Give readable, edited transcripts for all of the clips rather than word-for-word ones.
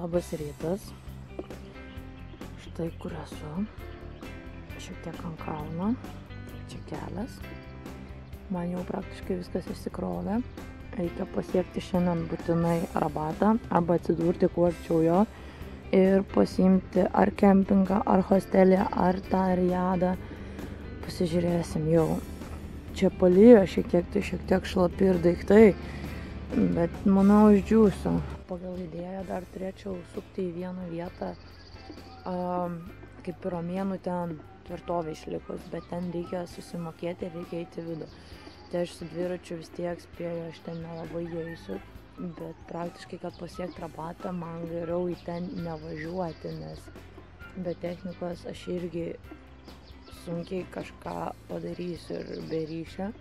Labas rytas. Štai kur esu. Šiek tiek ant kalno. Čia kelias. Man jau praktiškai viskas išsikrovė. Reikia pasiekti šiandien būtinai Rabatą arba atsidurti kuo arčiau jo ir pasiimti ar kempingą, ar hostelį, ar tą riadą. Pasižiūrėsim jau. Čia palyjo šiek tiek šlapi ir daiktai, bet manau išdžiūsiu. Pagal idėją dar turėčiau sukti į vieną vietą, kaip ir romėnų ten tvirtovė išlikus, bet ten reikia susimokėti ir reikia eiti vidų. Tai aš su dviračiu vis tiek spėju, aš ten nelabai eisiu, bet praktiškai, kad pasiekti Rabatą, man geriau į ten nevažiuoti, nes be technikos aš irgi sunkiai kažką padarysiu ir be ryšio.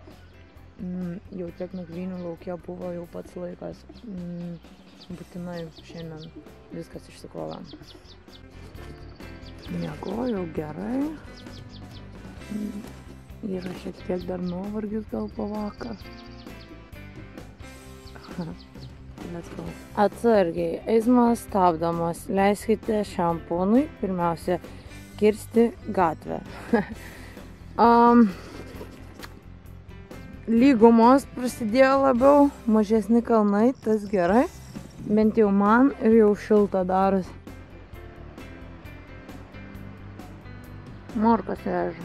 Jau tiek nakvynių lauke buvo, jau pats laikas. Būtinai šiandien viskas išsikrovė. Miegojau gerai. Yra šiek tiek dar nuovargis gal po vakar. Let's go. Atsargiai, eismas stabdomas. Leiskite šiam ponui pirmiausia kirsti gatvę. Lygumos prasidėjo labiau, mažesni kalnai, tas gerai. Bent jau man ir jau šilta darosi. Morkas veža.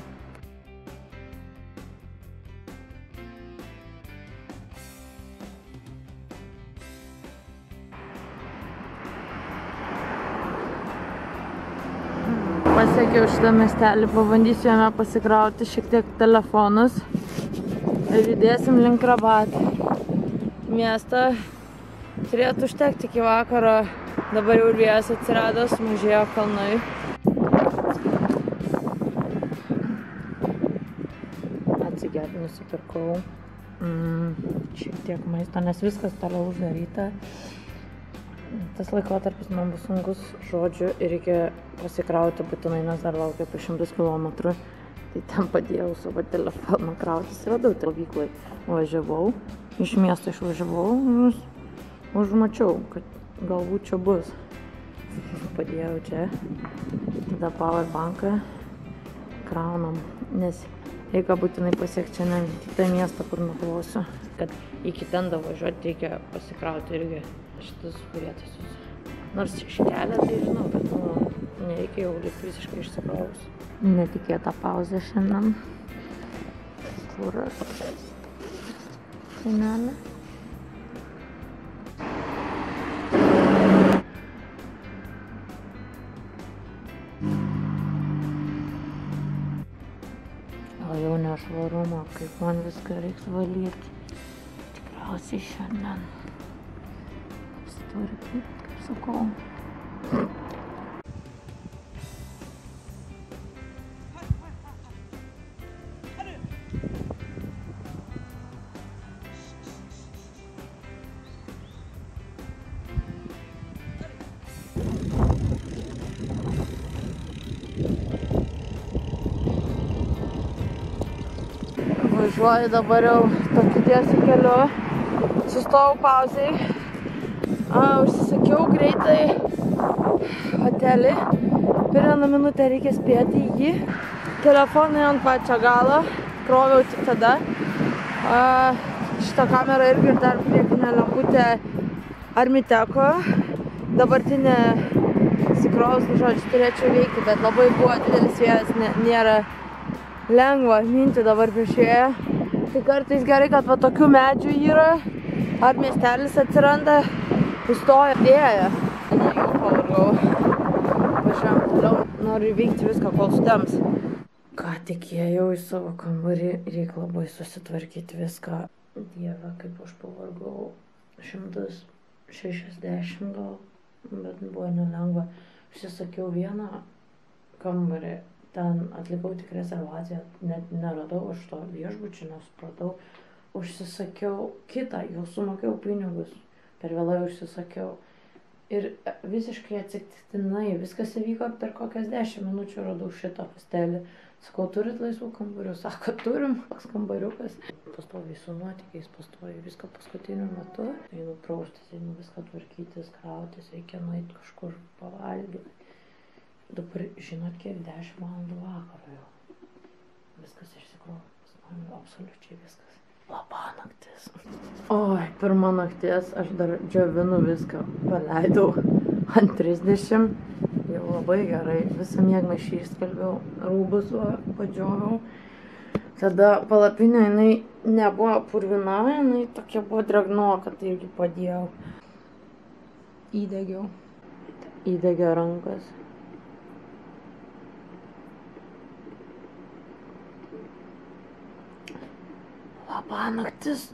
Pasiekiau šitą miestelį, pabandysiu jame pasikrauti šiek tiek telefonus ir judėsim link Rabatą. Miestą turėtų užtekti iki vakaro, dabar jau vėjas atsirado, sumažėjo kalnai. Atsigert nusipirkau šiek tiek maisto, nes viskas toliau uždaryta. Tas laikotarpis man bus sunkus, žodžiu, ir reikia pasikrauti būtinai, nes dar laukia apie 100 kilometrų. Tai ten padėjau savo telefoną krautis, radau televyklai. Važiavau, iš miesto išvažiavau, užmačiau, kad galbūt čia bus. Padėjau čia, tada powerbanką kraunam, nes reikia būtinai pasiekti šiandien kitą miestą, kur nuklausiu. Kad iki ten davažiuoti reikia pasikrauti irgi šitus prietaisus. Nors iš kelią tai žinau, bet nereikia jau likti visiškai išsikrovus. Netikėta pauzė šiandien. Kuras. Senelė. O jau nešvarumo, kaip man viską reiks valyti. Tikriausiai šiandien. Apsitvarkyti, kaip sakau. Važiuoju dabar jau tokiu tiesiu keliu. Sustojau pauzei. Užsisakiau greitai hotelį. Per 1 minutę reikia spėti į jį. Telefonai ant pačio galo. Kroviau tik tada. Šitą kamerą irgi dar priekinė lemputė Armiteko. Dabartinė įsikrovus, žodžiu, turėčiau veikti, bet labai buvo didelis vėjas, nėra lengva minti dabar prieš vėją. Tai kartais gerai, kad va tokių medžių yra, ar miestelis atsiranda, įstoja vėją. Jau pavargau. Važiuojam toliau, noriu įveikti viską, kol sutems. Ką tik ėjau į savo kambarį, reikia labai susitvarkyti viską. Dieve, kaip aš pavargau. 160 gal, bet buvo nelengva. Užsisakiau vieną kambarį. Ten atlikau tik rezervaciją, net neradau aš to viešbučio, nesupratau. Užsisakiau kitą, jau sumokėjau pinigus, per vėlai užsisakiau. Ir visiškai atsitiktinai, viskas įvyko per kokias 10 minučių radau šitą hostelį. Sakau, turit laisvų kambarių? Sako, turim, toks kambariukas. Pastoviai su nuotykiais, pastoviai viską paskutiniu metu. Einu praustis, einu viską tvarkytis, krautis, reikia nueiti kažkur pavalgyti. Dabar, žinot, kiek 10 valandų vakaro jau. Viskas išsikrovęs, man absoliučiai viskas. Labanaktis. Oi, pirma nakties, aš dar džiovinu viską, paleidau ant 30. Jau labai gerai, visą miegmaišį išskalbiau, rūbus padžioviau. Tada palapinė, jinai nebuvo purvina, jinai tokia buvo drėgnoka, tai irgi padėjau. Įdegiau. Įdegė rankas. Labanaktis.